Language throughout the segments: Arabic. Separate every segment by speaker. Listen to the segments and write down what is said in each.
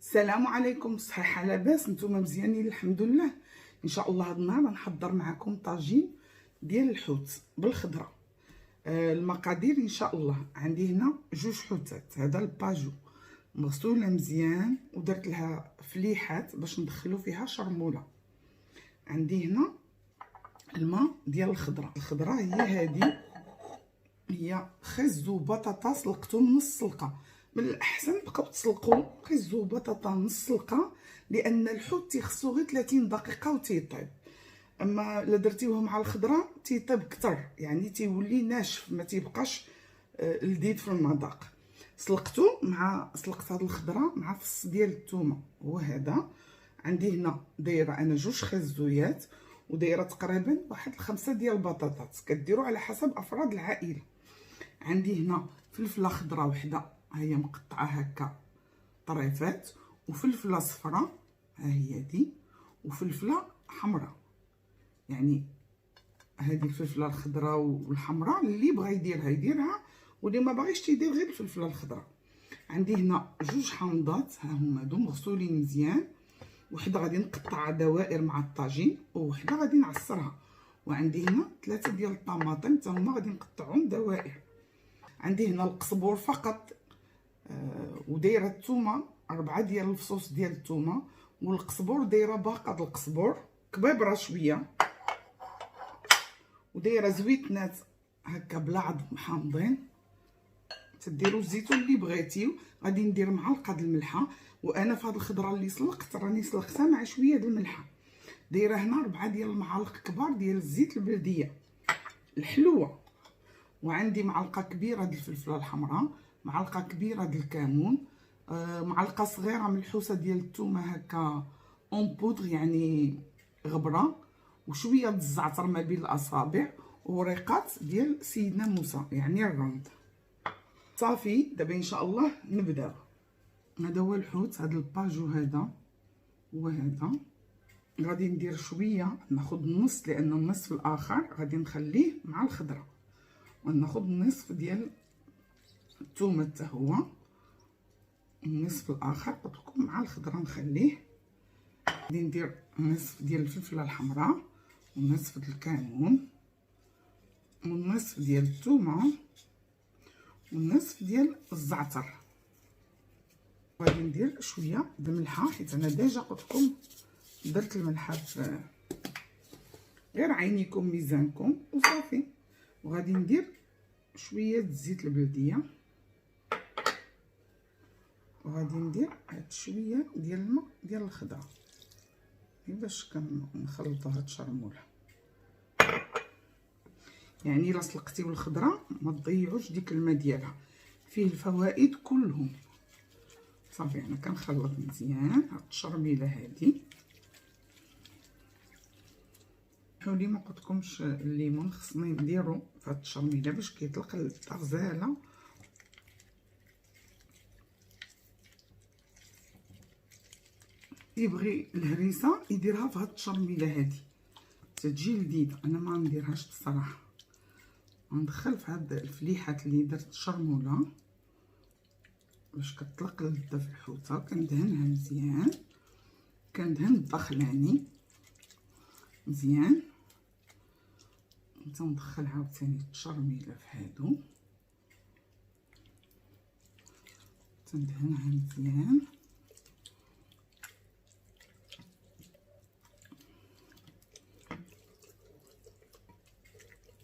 Speaker 1: السلام عليكم. صحيحه لاباس؟ نتوما مزيانين؟ الحمد لله. ان شاء الله هاد النهار غنحضر معكم طاجين ديال الحوت بالخضره. المقادير ان شاء الله. عندي هنا جوج حوتات، هذا الباجو مغسوله مزيان ودرت لها فليحات باش ندخلو فيها شرموله. عندي هنا الماء ديال الخضره هي هذه، هي خز وبطاطا سلقتهم نص سلقه. من الاحسن بقاو تسلقوا خز وبطاطا نص سلقه، لان الحوت تيخصو غير 30 دقيقه وتيطيب. اما الا درتيوه مع الخضره تيطيب كتر، يعني تيولي ناشف ما تيبقاش لذيذ في المذاق. سلقت هاد الخضره مع فص ديال الثومه هو هذا. عندي هنا دايره انا جوج خزويات، ودايره تقريبا واحد 5 ديال البطاطات، كديروا على حسب افراد العائله. عندي هنا فلفله خضراء وحده ها هي مقطعه هكا طريفات، وفلفله صفراء ها هي دي، وفلفله حمراء. يعني هذه الفلفله الخضراء والحمراء اللي بغى يديرها، واللي ما باغيش تيدير غير الفلفله الخضراء. عندي هنا جوج حامضات ها هما هادو مغسولين مزيان، وحده غادي نقطعها دوائر مع الطاجين، وحده غادي نعصرها. وعندي هنا 3 ديال الطماطم حتى هما غادي نقطعهم دوائر. عندي هنا القزبور فقط، ودايره الثومه 4 ديال الفصوص ديال الثومه، والقزبور دايره باقه د القزبور كبابره شويه، ودايره زويتنات هكا بلا عظم محامضين. تديروا الزيتون اللي بغيتيو. غادي ندير معلقه د الملحه، وانا في هذه الخضره اللي سلقت راني سلقتها مع شويه د الملحه. دايره هنا 4 ديال المعالق كبار ديال الزيت البلديه الحلوه، وعندي معلقه كبيره د الفلفله الحمراء، معلقه كبيره د الكمون، معلقه صغيره من الحوسه ديال الثومه هكا اون بودغ يعني غبره، وشويه د الزعتر ما بين الاصابع، وريقات ديال سيدنا موسى يعني الرند. صافي دابا ان شاء الله نبدا. هذا هو الحوت، هذا الباجو هذا وهذا. غادي ندير شويه، ناخذ النص لان النصف الاخر غادي نخليه مع الخضره، وناخذ النصف ديال الثومه حتى هو، النصف الاخر قلت لكم مع الخضره نخليه. غادي ندير نصف ديال الفلفله الحمراء، ونصف ديال الكمون، ونصف ديال الثومه، ونصف ديال الزعتر. غادي ندير شويه د الملحه، حيت انا ديجا قلت لكم درت الملحه في غير عينيكم ميزانكم وصافي. وغادي ندير شويه د الزيت البلديه، وغادي ندير هاد شويه ديال الماء ديال الخضره باش كنخلطوا هاد الشرموله. يعني الا سلقتيو الخضره ما تضيعوش ديك الماء ديالها، فيه الفوائد كلهم. صافي انا كنخلط مزيان هاد الشرميله هادي. حولي ما قلتلكمش الليمون خصني نديرو في هاد الشرميله باش كيطلق الغزاله. يبغي الهريسه يديرها في هاد الشرميله هادي تتجي لذيذه. انا ما نديرهاش بصراحه، غندخل في هاد الفليحات اللي درت الشرموله باش كتطلق لذة في الحوته. كندهنها مزيان، كندهن الدخلاني مزيان، وندخل عاوتاني الشرميله في هادو تندهنها مزيان.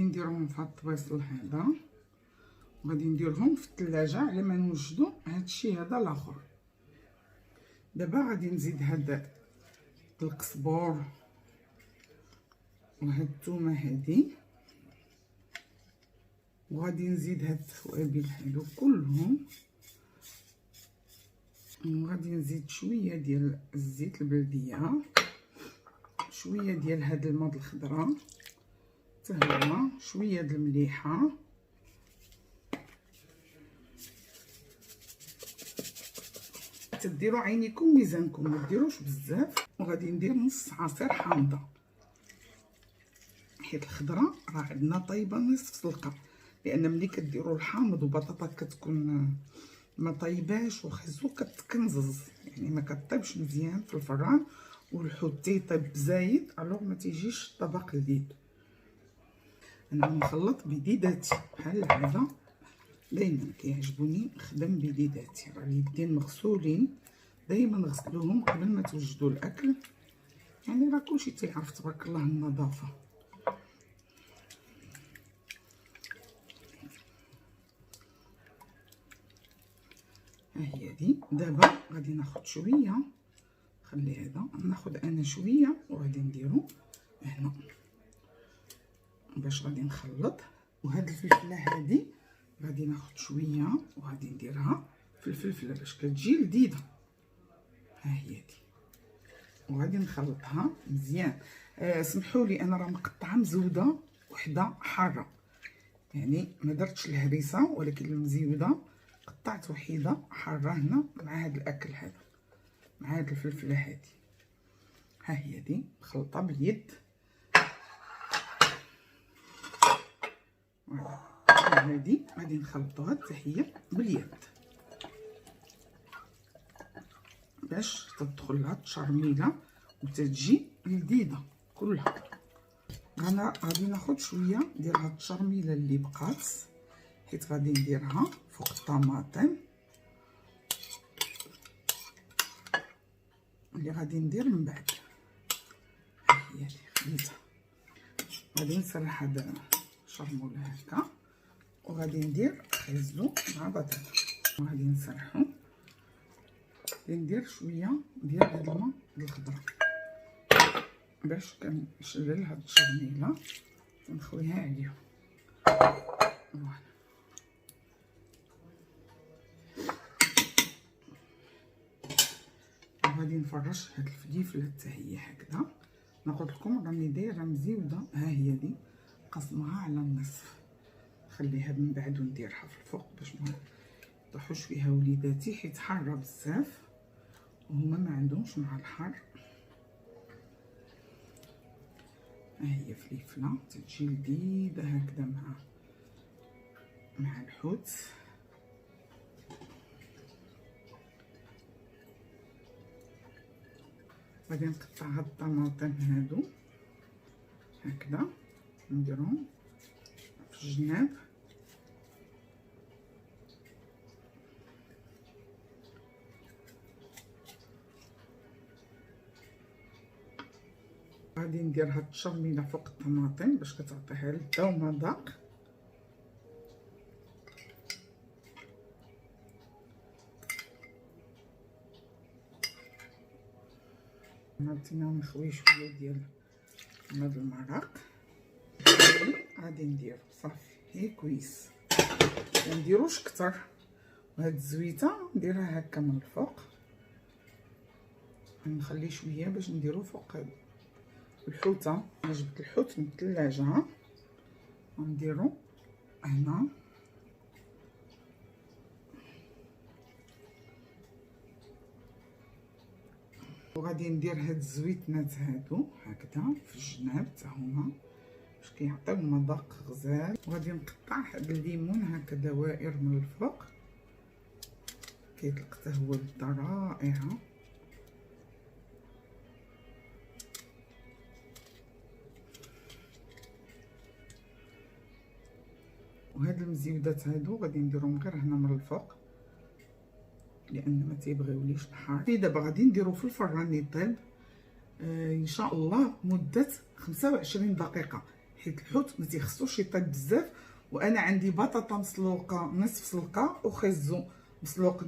Speaker 1: نديرهم في هاد الطبيصل هذا، وغادي نديرهم في الثلاجه على ما نوجدوا هادشي هذا الاخر. دابا غادي نزيد هاد القزبور وهاد الثومه هادي، وغادي نزيد هاد التوابل هادو كلهم، وغادي نزيد شويه ديال الزيت البلديه، شويه ديال هاد الماء د الخضره حتى هو، شويه د المليحه، تديروا عينيكم ميزانكم ما ديروش بزاف. وغادي ندير نص عصير حامضه، حيت الخضره راه عندنا طايبه نصف سلقه، لان ملي كديروا الحامض وبطاطا كتكون ما طيباش وخزو كتكنزز، يعني ما كطيبش مزيان في الفران، والحوت تيطيب زايد الوغ ما تيجيش طبق لذيذ. انا غنخلط بديداتي بحال هذا، دايما كيعجبوني نخدم بديداتي. راه اليدين مغسولين، دايما غسلوهم قبل ما توجدوا الاكل، يعني راه كلشي تيعرف تبارك الله النظافه. ها هي دي. دابا غادي ناخد شويه، خلي هذا ناخد انا شويه وغادي نديرو هنا باش غادي نخلط. وهاد الفلفله هادي غادي ناخد شويه وغادي نديرها في الفلفله باش كتجي لذيذه. ها هي دي، وغادي نخلطها مزيان. سمحوا لي انا راه مقطعه مزوده وحده حاره، يعني ما درتش الهريسه، ولكن المزيوده قطعت وحيده حاره هنا مع هذا الاكل هذا، مع هذه الفلفله هذه. ها هي دي مخلطه باليد. هذه غادي نخلطوها حتى هي باليد باش تدخل لها التشرميله وتتجي لذيذه كلها. انا غادي ناخذ شويه ديال هاد التشرميله اللي بقات، حيت غادي نديرها فوق الطماطم اللي غادي ندير من بعد. هي خديتها، غادي نسرح هاد الشرموله هكا، وغادي ندير خيزو مع بطاطا، وغادي نسرحو. غادي ندير شويه ديال هاد الماء ديال الخضره باش كنشلل هاد الشرميله ونخويها عليهم. فوالا وغادي نفرش هاد الفليفله حتى هي هكذا. نقول لكم راني دايره مزيوده، ها هي دي قسمها على النصف، نخليها من بعد ونديرها في الفوق باش ما يطيحوش فيها وليداتي، حيت حاره بزاف وهما ما عندهمش مع الحر. ها هي فليفله تجي لذيذه هكذا مع الحوت. غادي نقطع هاد الطماطم هادو هكذا نديرهم في الجناب. غادي ندير هاد التشرميله فوق الطماطم باش كتعطيها لذة ومذاق. عرفتينا نخوي شويه ديال هاد المرق، غادي نديرو صافي هي كويس، ما نديروش كتر. وهاد الزويته نديرها هكا من الفوق، نخلي شويه باش نديرو فوق الحوته. انا جبت الحوت من الثلاجه، غنديرو هنا وغادي ندير هاد الزويتنات هادو هكذا في الجناب حتى هما باش كيعطيو مذاق غزال. وغادي نقطع هاد الليمون هكا دوائر من الفوق، كيطلق حتى هو لذة رائعه. وهاد المزيودات هادو غادي نديرهم غير هنا من الفوق لان ما تيبغيوليش الحار. دابا غادي نديرو في الفران يطيب ان شاء الله مده 25 دقيقه، حيت الحوت ما تيخصوش يطيب بزاف. وانا عندي بطاطا مسلوقه نصف سلقه وخيزو مسلوق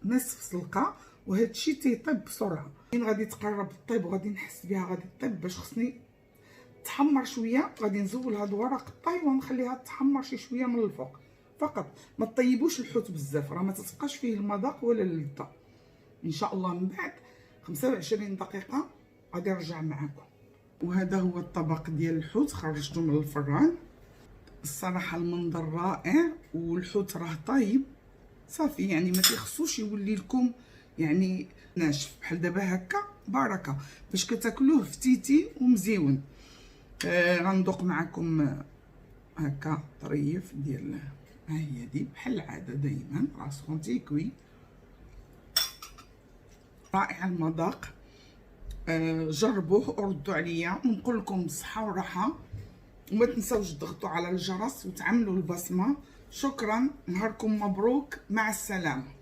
Speaker 1: نصف سلقه، وهذا الشيء تيطيب بسرعه. فين غادي تقرب الطيب وغادي نحس بها غادي تطيب، باش خصني تحمر شويه. غادي نزول هاد ورق الطيب ونخليها تحمر شي شويه من الفوق فقط. ما طيبوش الحوت بزاف، راه ما تتبقاش فيه المذاق ولا اللذه. ان شاء الله من بعد 25 دقيقه غادي نرجع معكم. وهذا هو الطبق ديال الحوت خرجته من الفران. الصراحه المنظر رائع، والحوت راه طايب صافي، يعني ما تيخصوش يولي لكم يعني ناشف بحال دابا هكا. بركه باش كتاكلوه فتيتي ومزيون. غندوق معكم هكا طريف ديال ها هي دي بحال العاده دائما راسكم تيكوي. رائع المذاق. جربوه وردوا عليا ونقول لكم بالصحه والراحه، وما تنساوش تضغطوا على الجرس وتعملوا البصمه. شكرا، نهاركم مبروك، مع السلامه.